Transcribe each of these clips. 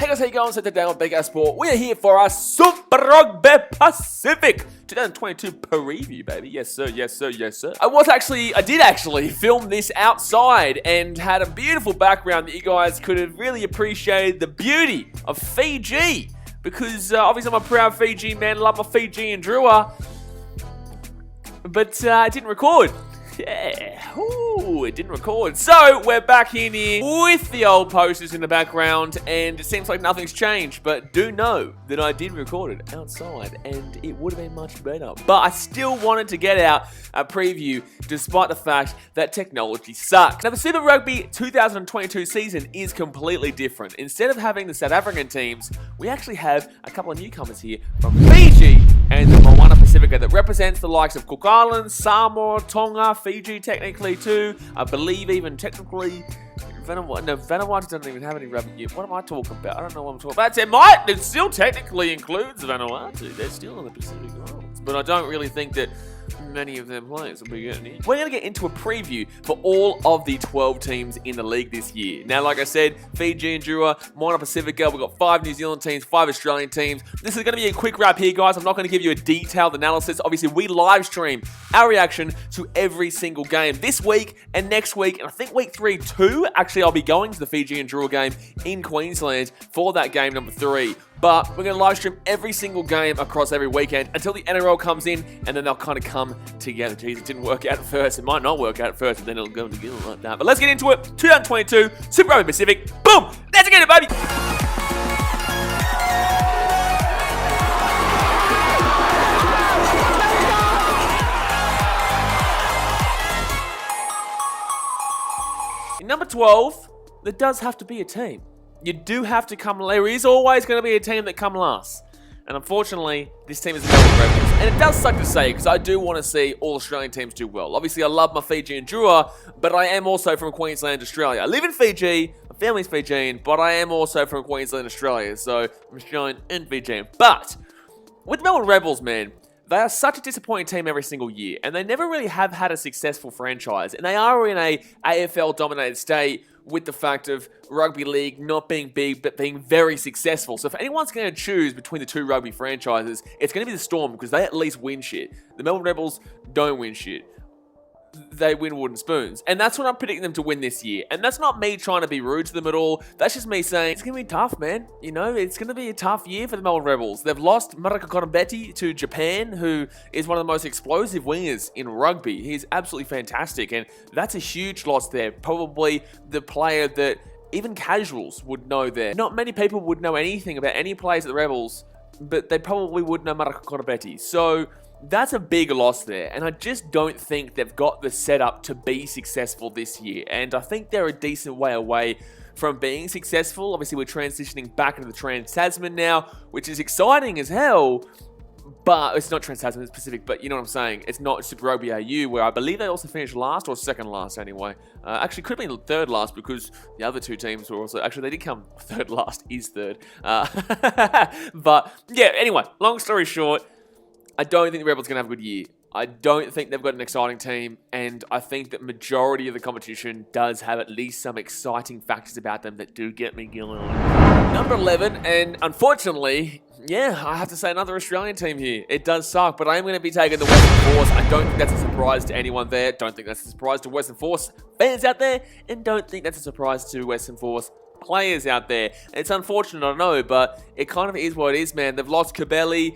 Hey guys, how you going? So today on Big Ass Sport, we're here for our Super Rugby Pacific 2022 preview, baby. Yes sir, yes sir, yes sir. I did actually film this outside and had a beautiful background that you guys could have really appreciated the beauty of Fiji. Because obviously I'm a proud Fiji man, love my Fijian Drua. But I didn't record. Yeah, ooh, it didn't record. So, we're back in here with the old posters in the background, and it seems like nothing's changed, but do know that I did record it outside, and it would have been much better. But I still wanted to get out a preview, despite the fact that technology sucks. Now, the Super Rugby 2022 season is completely different. Instead of having the South African teams, we actually have a couple of newcomers here from Fiji and the Moana Pasifika that represents the likes of Cook Islands, Samoa, Tonga, Fiji technically too. I believe even technically Vanuatu doesn't even have any rugby yet. What am I talking about? I don't know what I'm talking about. It still technically includes Vanuatu. They're still in the Pacific Islands. But I don't really think that many of their players will be getting in. We're going to get into a preview for all of the 12 teams in the league this year. Now, like I said, Fijian Drua, Moana Pasifika, we've got 5 New Zealand teams, 5 Australian teams. This is going to be a quick wrap here, guys. I'm not going to give you a detailed analysis. Obviously, we live stream our reaction to every single game this week and next week, and I think week 3 too. Actually, I'll be going to the Fijian Drua game in Queensland for that game number 3. But we're going to live stream every single game across every weekend until the NRL comes in, and then they'll kind of come together. Jeez, it didn't work out at first. It might not work out at first, but then it'll go together like that. But let's get into it. 2022 Super Rugby Pacific. Boom! Let's get it, baby! In number 12, there does have to be a team. You do have to come. There is always going to be a team that come last. And unfortunately, this team is the Melbourne Rebels. And it does suck to say, because I do want to see all Australian teams do well. Obviously, I love my Fijian Drua, but I am also from Queensland, Australia. I live in Fiji, my family's Fijian, but I am also from Queensland, Australia. So, I'm Australian and Fijian. But, with Melbourne Rebels, man, they are such a disappointing team every single year. And they never really have had a successful franchise. And they are in a AFL-dominated state, with the fact of rugby league not being big, but being very successful. So if anyone's going to choose between the two rugby franchises, it's going to be the Storm, because they at least win shit. The Melbourne Rebels don't win shit. They win wooden spoons. And that's what I'm predicting them to win this year. And that's not me trying to be rude to them at all. That's just me saying, it's going to be tough, man. You know, it's going to be a tough year for the Melbourne Rebels. They've lost Marika Konobeti to Japan, who is one of the most explosive wingers in rugby. He's absolutely fantastic. And that's a huge loss there. Probably the player that even casuals would know there. Not many people would know anything about any players at the Rebels, but they probably would know Marika Konobeti. So that's a big loss there, and I just don't think they've got the setup to be successful this year, and I think they're a decent way away from being successful. Obviously, we're transitioning back into the Trans-Tasman now, which is exciting as hell, but it's not Trans-Tasman, it's Pacific, but you know what I'm saying. It's not Super Rugby AU, where I believe they also finished last, or second last anyway. Actually, could have been third last, because the other two teams were also... Actually, they did come third last, is third. But, yeah, anyway, long story short, I don't think the Rebels are going to have a good year. I don't think they've got an exciting team, and I think that majority of the competition does have at least some exciting factors about them that do get me going. Number 11, and unfortunately, yeah, I have to say another Australian team here. It does suck, but I am going to be taking the Western Force. I don't think that's a surprise to anyone there. Don't think that's a surprise to Western Force fans out there, and don't think that's a surprise to Western Force players out there. It's unfortunate, I know, but it kind of is what it is, man. They've lost Kabeli.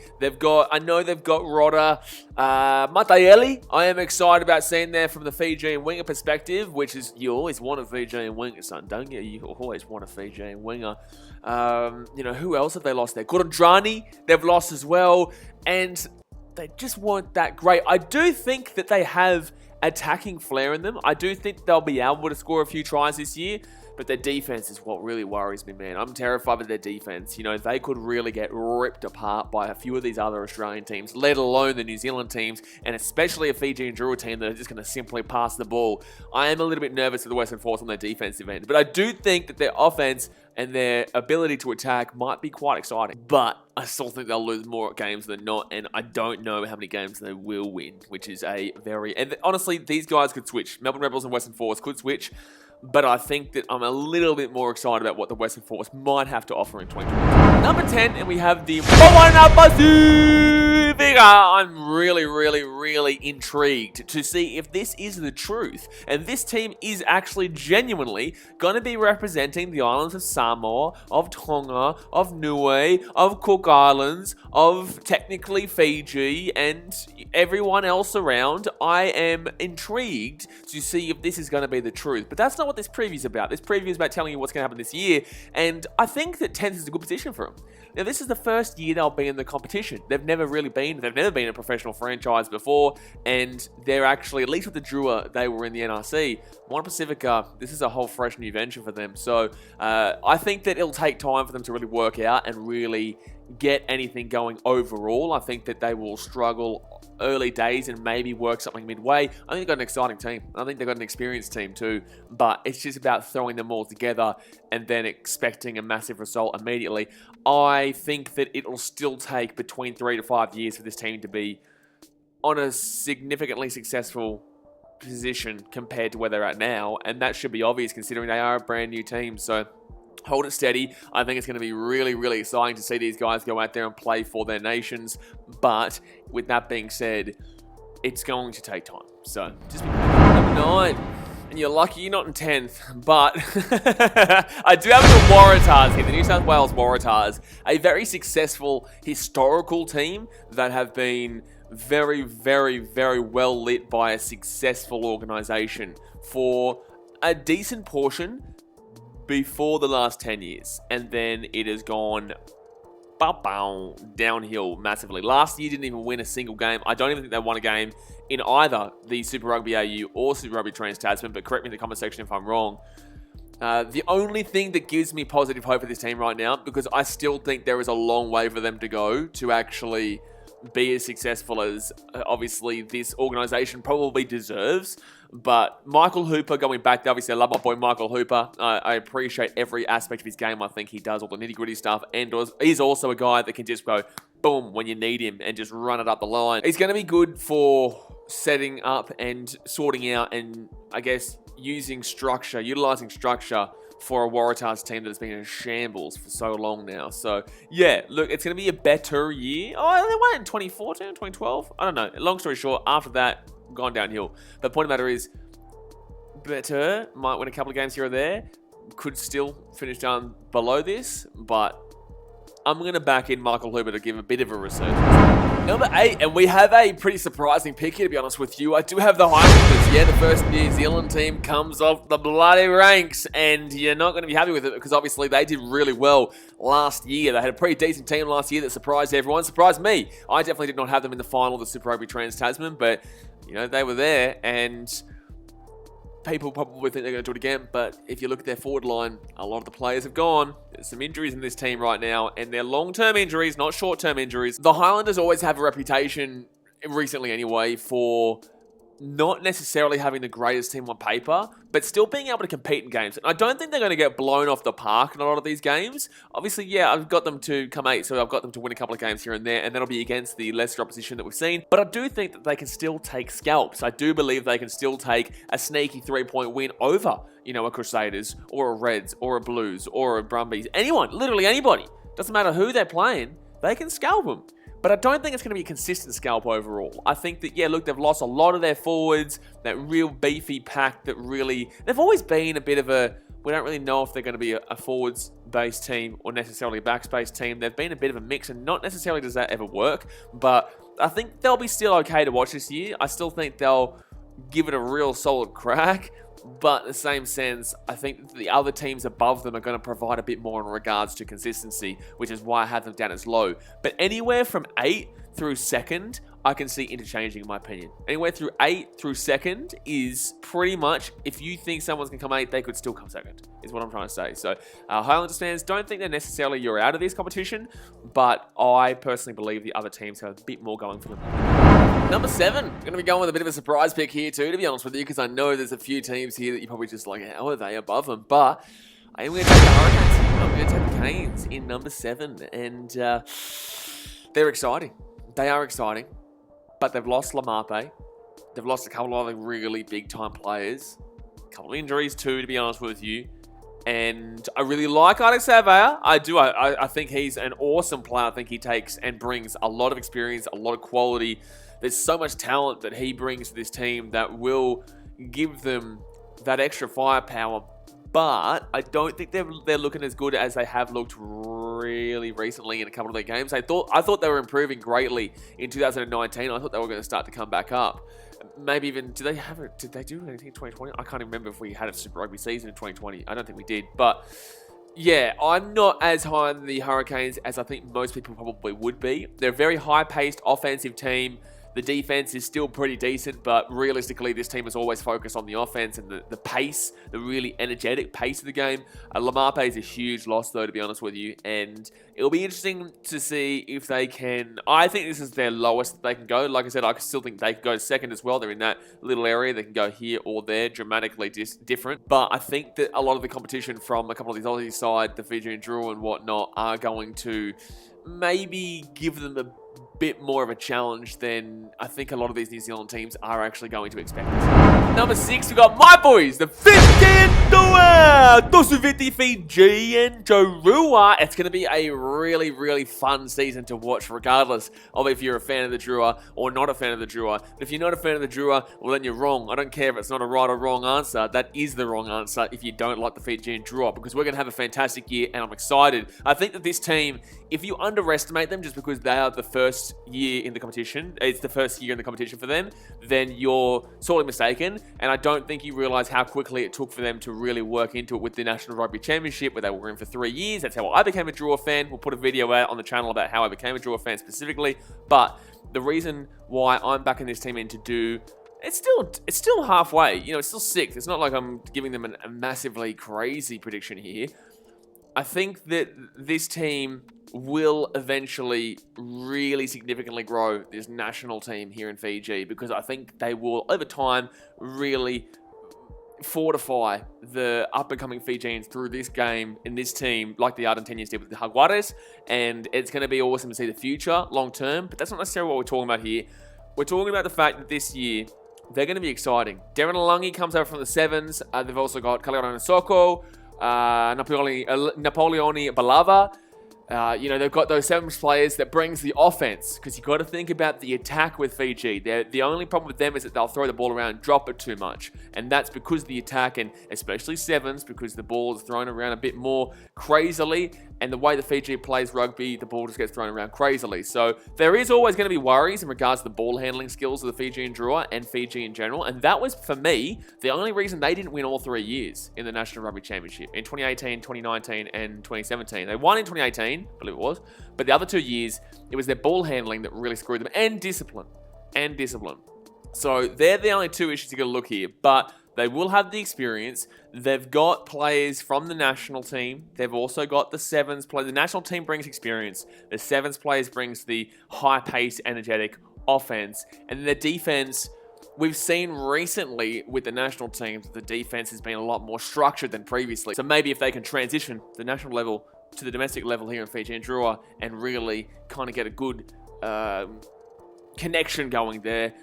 I know they've got Roda. Matayeli, I am excited about seeing there from the Fijian winger perspective, which is, you always want a Fijian winger, son, don't you? You always want a Fijian winger. You know, who else have they lost there? Kurandrani, they've lost as well, and they just weren't that great. I do think that they have attacking flair in them. I do think they'll be able to score a few tries this year, but their defense is what really worries me, man. I'm terrified of their defense. You know, they could really get ripped apart by a few of these other Australian teams, let alone the New Zealand teams, and especially a Fijian Drua team that are just going to simply pass the ball. I am a little bit nervous for the Western Force on their defensive end, but I do think that their offense and their ability to attack might be quite exciting. But I still think they'll lose more games than not, and I don't know how many games they will win, which is a very... And honestly, these guys could switch. Melbourne Rebels and Western Force could switch. but I think that I'm a little bit more excited about what the Western Force might have to offer in 2020. Number 10, and we have the Moana Pasifika. I'm really intrigued to see if this is the truth, and this team is actually genuinely going to be representing the islands of Samoa, of Tonga, of Niue, of Cook Islands, of technically Fiji, and everyone else around. I am intrigued to see if this is going to be the truth, but that's not what this preview is about. This preview is about telling you what's going to happen this year, and I think that 10th is a good position for them. Now, this is the first year they'll be in the competition. They've never been a professional franchise before, and they're actually, at least with the Drua, they were in the NRC. Moana Pasifika, this is a whole fresh new venture for them. So I think that it'll take time for them to really work out and really get anything going overall. I think that they will struggle early days and maybe work something midway. I think they've got an exciting team. I think they've got an experienced team too, but it's just about throwing them all together and then expecting a massive result immediately. I think that it'll still take between 3 to 5 years for this team to be on a significantly successful position compared to where they're at now, and that should be obvious considering they are a brand new team. So hold it steady. I think it's going to be really exciting to see these guys go out there and play for their nations. But with that being said, it's going to take time. So just be number 9. And you're lucky you're not in 10th, but I do have the Waratahs here, the New South Wales Waratahs, a very successful historical team that have been very well lit by a successful organisation for a decent portion before the last 10 years, and then it has gone downhill massively. Last year didn't even win a single game. I don't even think they won a game in either the Super Rugby AU or Super Rugby Trans-Tasman, but correct me in the comment section if I'm wrong. The only thing that gives me positive hope for this team right now, because I still think there is a long way for them to go to actually be as successful as obviously this organisation probably deserves. But Michael Hooper going back there, obviously I love my boy Michael Hooper. I appreciate every aspect of his game. I think he does all the nitty-gritty stuff, and he's also a guy that can just go boom when you need him and just run it up the line. He's going to be good for setting up and sorting out and, I guess, utilising structure for a Waratahs team that's been in shambles for so long now. So, yeah, look, it's going to be a better year. Oh, they won in 2014, 2012? I don't know. Long story short, after that, gone downhill. The point of the matter is, better, might win a couple of games here or there, could still finish down below this, but I'm going to back in Michael Hooper to give a bit of a resurgence. Number 8, and we have a pretty surprising pick here, to be honest with you. I do have the Highlanders. Yeah, the first New Zealand team comes off the bloody ranks, and you're not going to be happy with it because obviously they did really well last year. They had a pretty decent team last year that surprised everyone. Surprised me. I definitely did not have them in the final of the Super Rugby Trans-Tasman, but, you know, they were there, and people probably think they're going to do it again, but if you look at their forward line, a lot of the players have gone. There's some injuries in this team right now, and they're long-term injuries, not short-term injuries. The Highlanders always have a reputation, recently anyway, for not necessarily having the greatest team on paper, but still being able to compete in games. And I don't think they're going to get blown off the park in a lot of these games. Obviously, yeah, I've got them to come 8, so I've got them to win a couple of games here and there, and that'll be against the lesser opposition that we've seen. But I do think that they can still take scalps. I do believe they can still take a sneaky 3-point win over, you know, a Crusaders, or a Reds, or a Blues, or a Brumbies. Anyone, literally anybody. Doesn't matter who they're playing, they can scalp them. But I don't think it's going to be a consistent scalp overall. I think that, yeah, look, they've lost a lot of their forwards, that real beefy pack that really... They've always been a bit of a... We don't really know if they're going to be a forwards-based team or necessarily a backs-based team. They've been a bit of a mix, and not necessarily does that ever work. But I think they'll be still okay to watch this year. I still think they'll give it a real solid crack. But in the same sense, I think the other teams above them are going to provide a bit more in regards to consistency, which is why I have them down as low. But anywhere from 8 through 2nd, I can see interchanging in my opinion. Anywhere through 8 through 2nd is pretty much, if you think someone's going to come 8, they could still come 2nd, is what I'm trying to say. So Highlanders fans, don't think that necessarily you're out of this competition, but I personally believe the other teams have a bit more going for them. Number 7, going to be going with a bit of a surprise pick here too, to be honest with you, because I know there's a few teams here that you're probably just like, how are they above them? But I am going to take the Hurricanes here. I'm going to take the Canes in number 7, and they're exciting. They are exciting, but they've lost Lamape. They've lost a couple of other really big-time players. A couple of injuries too, to be honest with you. And I really like Alex Savea. I do. I think he's an awesome player. I think he takes and brings a lot of experience, a lot of quality. There's so much talent that he brings to this team that will give them that extra firepower. But I don't think they're looking as good as they have looked really recently in a couple of their games. I thought they were improving greatly in 2019. I thought they were going to start to come back up. Maybe even, did they do anything in 2020? I can't remember if we had a Super Rugby season in 2020. I don't think we did. But yeah, I'm not as high on the Hurricanes as I think most people probably would be. They're a very high-paced offensive team. The defense is still pretty decent, but realistically, this team is always focused on the offense and the pace, the really energetic pace of the game. Lamape is a huge loss, though, to be honest with you, and it'll be interesting to see if they can. I think this is their lowest that they can go. Like I said, I still think they could go second as well. They're in that little area. They can go here or there, dramatically different. But I think that a lot of the competition from a couple of these Aussie side, the Fijian Drua and whatnot, are going to maybe give them a bit more of a challenge than I think a lot of these New Zealand teams are actually going to expect. Number 6, we've got my boys, the Fijian Drua! Dosuviti Fijian Drua. It's going to be a really, really fun season to watch, regardless of if you're a fan of the Drua or not a fan of the Drua. But if you're not a fan of the Drua, well, then you're wrong. I don't care if it's not a right or wrong answer. That is the wrong answer if you don't like the Fijian Drua, because we're going to have a fantastic year, and I'm excited. I think that this team, if you underestimate them just because they are the first year in the competition, it's the first year in the competition for them, then you're sorely mistaken. And I don't think you realize how quickly it took for them to really work into it with the National Rugby Championship, where they were in for 3 years. That's how I became a Drua fan. We'll put a video out on the channel about how I became a Drua fan specifically. But the reason why I'm backing this team in to do, it's still halfway. You know, it's still 6th. It's not like I'm giving them a massively crazy prediction here. I think that this team will eventually really significantly grow this national team here in Fiji, because I think they will, over time, really fortify the up-and-coming Fijians through this game in this team, like the Argentinians did with the Jaguares, and it's going to be awesome to see the future long-term, but that's not necessarily what we're talking about here. We're talking about the fact that this year, they're going to be exciting. Darren Alangi comes over from the Sevens. They've also got Kaliona Soko, Napoleone Balava. You know, they've got those Sevens players that brings the offense, because you've got to think about the attack with Fiji. The only problem with them is that they'll throw the ball around, drop it too much. And that's because of the attack, and especially Sevens, because the ball is thrown around a bit more crazily. And the way the Fiji plays rugby, the ball just gets thrown around crazily. So there is always going to be worries in regards to the ball handling skills of the Fijian Drua and Fiji in general. And that was, for me, the only reason they didn't win all 3 years in the National Rugby Championship. In 2018, 2019, and 2017. They won in 2018, I believe it was. But the other 2 years, it was their ball handling that really screwed them. And discipline. So they're the only 2 issues you got to look here. But they will have the experience. They've got players from the national team. They've also got the Sevens play. The national team brings experience. The Sevens players brings the high-paced, energetic offense. And the defense, we've seen recently with the national team, the defense has been a lot more structured than previously. So maybe if they can transition the national level to the domestic level here in Fijian Drua and really kind of get a good connection going there,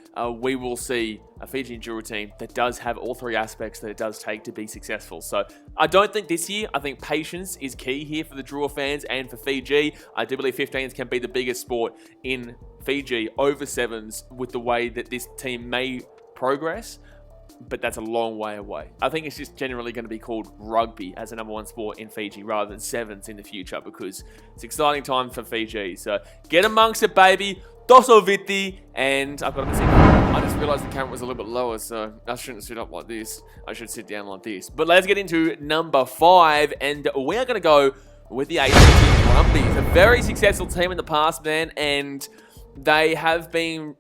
we will see a Fijian Drua team that does have all 3 aspects that it does take to be successful. So I don't think this year, I think patience is key here for the Drua fans and for Fiji. I do believe 15s can be the biggest sport in Fiji over 7s with the way that this team may progress, but that's a long way away. I think it's just generally going to be called rugby as a #1 sport in Fiji rather than 7s in the future, because it's an exciting time for Fiji. So get amongst it, baby. Dosoviti, and I've got to sit. I just realized the camera was a little bit lower, so I shouldn't sit up like this. I should sit down like this. But let's get into number 5, and we are going to go with the A.C.T. Brumbies. A very successful team in the past, man, and they have been,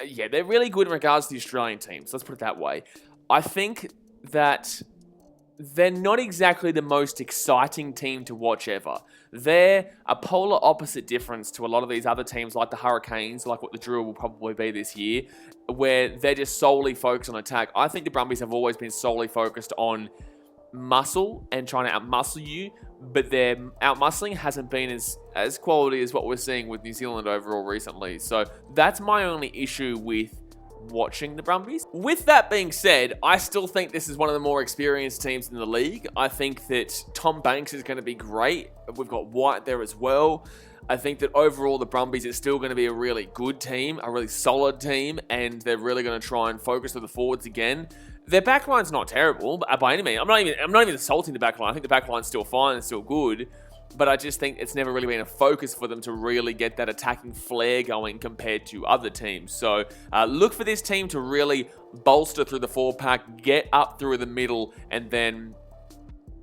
yeah, they're really good in regards to the Australian teams. Let's put it that way. I think that they're not exactly the most exciting team to watch ever. They're a polar opposite difference to a lot of these other teams like the Hurricanes, like what the Drua will probably be this year, where they're just solely focused on attack. I think the Brumbies have always been solely focused on muscle and trying to outmuscle you, but their outmuscling hasn't been as quality as what we're seeing with New Zealand overall recently. So that's my only issue with watching the Brumbies. With that being said, I still think this is one of the more experienced teams in the league. I think that Tom Banks is going to be great. We've got White there as well. I think that overall the Brumbies is still going to be a really good team, a really solid team, and they're really going to try and focus on the forwards again. Their backline's not terrible by any means. I'm not even insulting the backline. I think the backline's still fine and still good. But I just think it's never really been a focus for them to really get that attacking flair going compared to other teams. So look for this team to really bolster through the 4-pack, get up through the middle, and then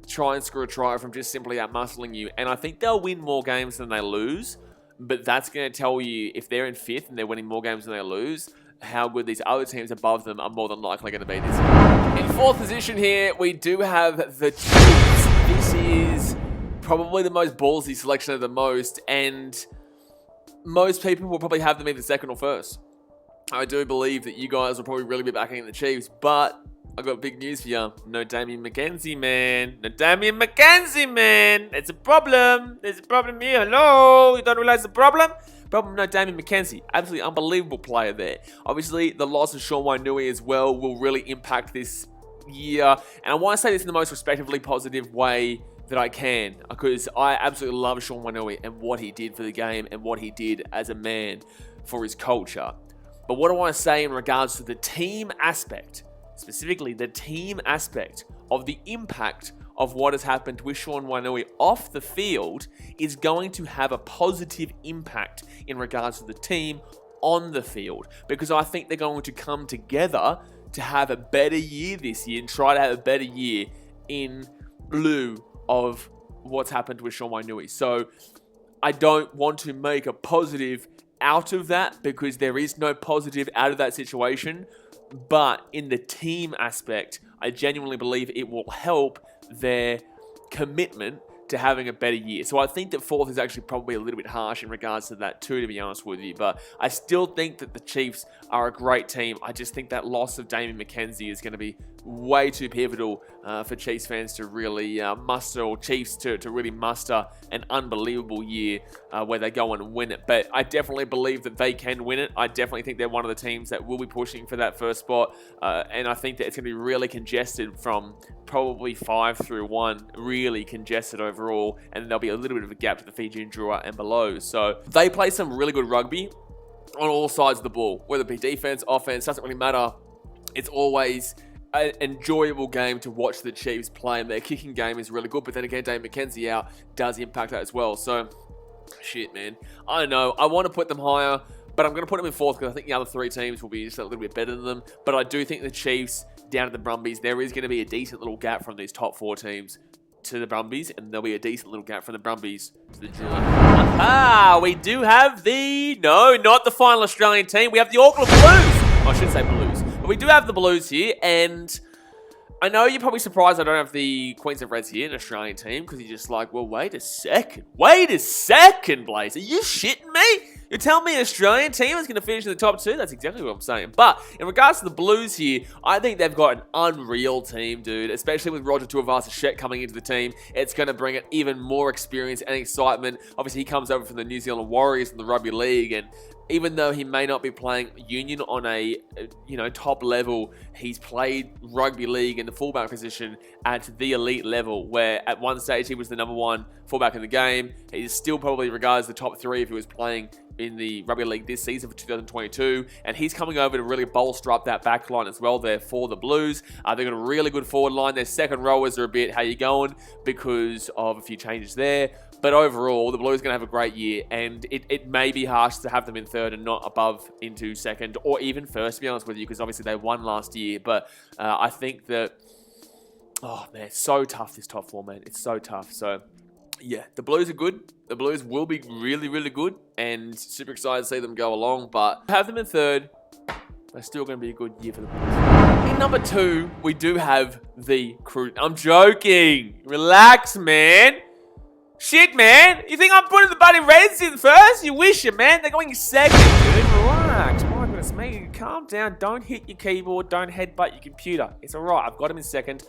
try and score a try from just simply out-muscling you. And I think they'll win more games than they lose. But that's going to tell you, if they're in 5th and they're winning more games than they lose, how good these other teams above them are more than likely going to be this year. In 4th position here, we do have the Chiefs. This is probably the most ballsy selection of the most, and most people will probably have them either 2nd or 1st. I do believe that you guys will probably really be backing the Chiefs, but I got big news for you. No Damian McKenzie, man. No Damian McKenzie, man. It's a problem. There's a problem here. Hello? You don't realize the problem? Problem, no Damian McKenzie. Absolutely unbelievable player there. Obviously, the loss of Sean Wainui as well will really impact this year. And I want to say this in the most respectively positive way that I can, because I absolutely love Sean Wainui and what he did for the game and what he did as a man for his culture. But what I want to say in regards to the team aspect, specifically the team aspect of the impact of what has happened with Sean Wainui off the field, is going to have a positive impact in regards to the team on the field, because I think they're going to come together to have a better year this year and try to have a better year in lieu of what's happened with Sean Wainui. So I don't want to make a positive out of that, because there is no positive out of that situation. But in the team aspect, I genuinely believe it will help their commitment to having a better year. So I think that 4th is actually probably a little bit harsh in regards to that too, to be honest with you. But I still think that the Chiefs are a great team. I just think that loss of Damian McKenzie is going to be way too pivotal for Chiefs fans to really muster, or Chiefs to really muster an unbelievable year where they go and win it. But I definitely believe that they can win it. I definitely think they're one of the teams that will be pushing for that 1st spot. And I think that it's going to be really congested from probably 5 through 1, really congested overall. And there'll be a little bit of a gap to the Fijian Drua and below. So they play some really good rugby on all sides of the ball, whether it be defense, offense, doesn't really matter. It's always an enjoyable game to watch the Chiefs play, and their kicking game is really good. But then again, Dave McKenzie out does impact that as well. So, shit, man. I don't know. I want to put them higher, but I'm going to put them in 4th because I think the other 3 teams will be just a little bit better than them. But I do think the Chiefs down at the Brumbies, there is going to be a decent little gap from these top 4 teams to the Brumbies, and there'll be a decent little gap from the Brumbies to the Drua. We do have not the final Australian team. We have the Auckland Blues. I should say Blues. But we do have the Blues here, and I know you're probably surprised I don't have the Queensland Reds here, an Australian team, because you're just like, well, wait a second, Blaze. Are you shitting me? You're telling me an Australian team is going to finish in the top 2? That's exactly what I'm saying. But in regards to the Blues here, I think they've got an unreal team, dude. Especially with Roger Tuivasa-Sheck coming into the team. It's going to bring it even more experience and excitement. Obviously, he comes over from the New Zealand Warriors in the Rugby League, and even though he may not be playing union on a top level, he's played rugby league in the fullback position at the elite level, where at one stage he was the number 1 fullback in the game. He's still probably regarded as the top 3 if he was playing in the rugby league this season for 2022, and he's coming over to really bolster up that back line as well there for the Blues. They've got a really good forward line. Their second rowers are a bit how you going because of a few changes there. But overall, the Blues are going to have a great year, and it may be harsh to have them in 3rd and not above into 2nd or even 1st, to be honest with you, because obviously they won last year. But I think that, oh man, it's so tough, this top 4, man. It's so tough. So yeah, the Blues are good. The Blues will be really, really good, and super excited to see them go along. But have them in 3rd. They're still going to be a good year for the Blues. In number 2, we do have the Crew. I'm joking. Relax, man. Shit, man. You think I'm putting the bloody Reds in 1st? You wish it, man. They're going 2nd, dude. Relax. My goodness me. Calm down. Don't hit your keyboard. Don't headbutt your computer. It's alright. I've got them in 2nd.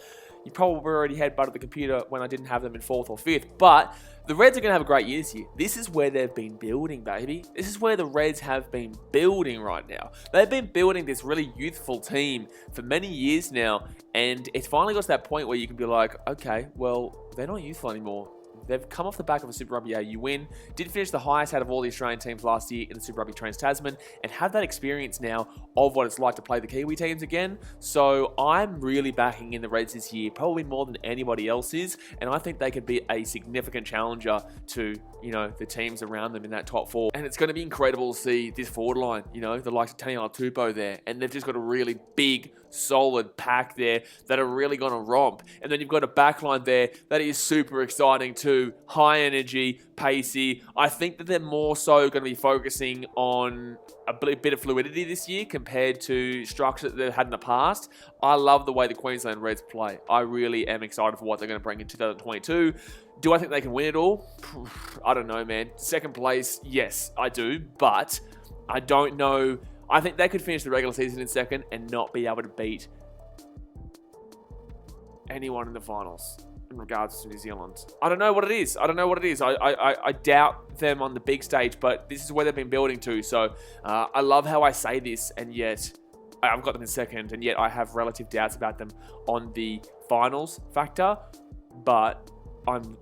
you probably already headbutted the computer when I didn't have them in 4th or 5th. But the Reds are going to have a great year this year. This is where they've been building, baby. This is where the Reds have been building right now. They've been building this really youthful team for many years now, and it's finally got to that point where you can be like, okay, well, they're not youthful anymore. They've come off the back of a Super Rugby AU win, did finish the highest out of all the Australian teams last year in the Super Rugby Trans-Tasman, and have that experience now of what it's like to play the Kiwi teams again. So I'm really backing in the Reds this year, probably more than anybody else is, and I think they could be a significant challenger to, you know, the teams around them in that top 4. And it's going to be incredible to see this forward line, you know, the likes of Taniela Tupou there, and they've just got a really big, solid pack there that are really going to romp. And then you've got a backline there that is super exciting too, high energy, pacey. I think that they're more so going to be focusing on a bit of fluidity this year compared to structure that they've had in the past. I love the way the Queensland Reds play. I really am excited for what they're going to bring in 2022. Do I think they can win it all? I don't know, man. Second place, yes, I do, but I don't know. I think they could finish the regular season in second and not be able to beat anyone in the finals in regards to New Zealand. I don't know what it is. I doubt them on the big stage, but this is where they've been building to. So I love how I say this, and yet I've got them in second, and yet I have relative doubts about them on the finals factor. But I'm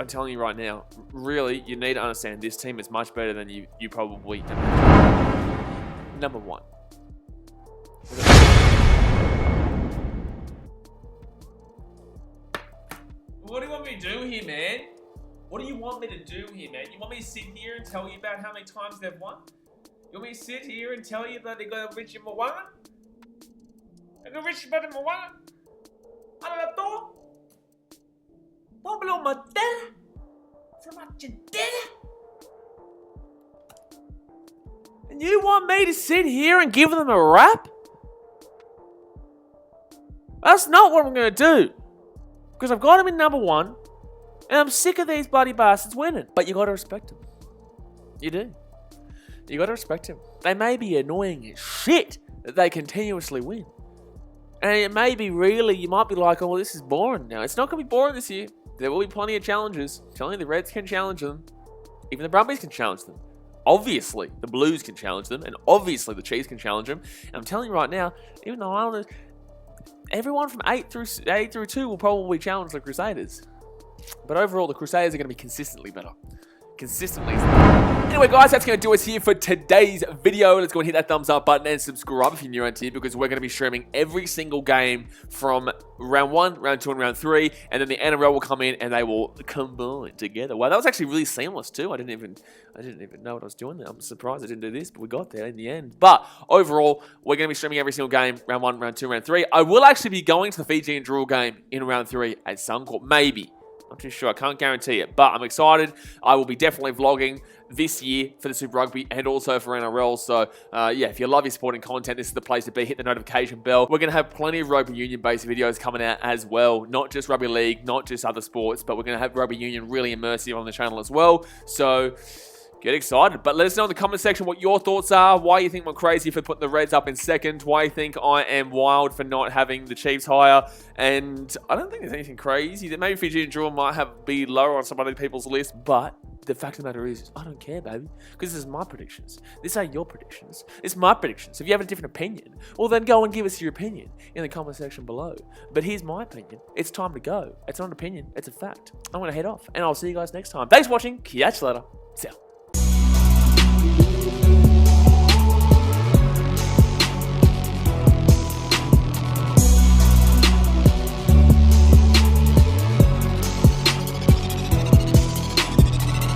telling you right now, really, you need to understand this team is much better than you probably can. Number 1. What do you want me to do here, man? What do you want me to do here, man? You want me to sit here and tell you about how many times they've won? You want me to sit here and tell you that they got a rich in Moana? They got rich in Moana? I don't know. Below my dad? So much your dad? And you want me to sit here and give them a rap? That's not what I'm going to do. Because I've got them in number 1. And I'm sick of these bloody bastards winning. But you got to respect them. You do. You got to respect them. They may be annoying as shit that they continuously win. And it may be really, you might be like, oh, well, this is boring now. It's not going to be boring this year. There will be plenty of challenges. I'm telling you, the Reds can challenge them. Even the Brumbies can challenge them. Obviously, the Blues can challenge them, and obviously the Chiefs can challenge them. And I'm telling you right now, even the Highlanders, everyone from 8 through 2 will probably challenge the Crusaders. But overall, the Crusaders are going to be consistently better. Anyway, guys, that's going to do us here for today's video. Let's go and hit that thumbs up button and subscribe if you're new around here, because we're going to be streaming every single game from round 1, round 2, and round 3, and then the NRL will come in and they will combine together. Wow, that was actually really seamless too. I didn't even know what I was doing there. I'm surprised I didn't do this, but we got there in the end. But overall, we're going to be streaming every single game, round 1, round 2, round 3. I will actually be going to the Fijian Drua game in round 3 at Suncorp, maybe. Not too sure. I can't guarantee it, but I'm excited. I will be definitely vlogging this year for the Super Rugby and also for NRL. So, yeah, if you love your sporting content, this is the place to be. Hit the notification bell. We're going to have plenty of rugby union-based videos coming out as well. Not just rugby league, not just other sports, but we're going to have rugby union really immersive on the channel as well. So, get excited. But let us know in the comment section what your thoughts are, why you think I'm crazy for putting the Reds up in second, why you think I am wild for not having the Chiefs higher, and I don't think there's anything crazy. Maybe Fijian Drua might be lower on some other people's list, but the fact of the matter is, I don't care, baby, because this is my predictions. This ain't your predictions. It's my predictions. If you have a different opinion, well, then go and give us your opinion in the comment section below. But here's my opinion. It's time to go. It's not an opinion. It's a fact. I'm going to head off, and I'll see you guys next time. Thanks for watching. Catch you later. See ya.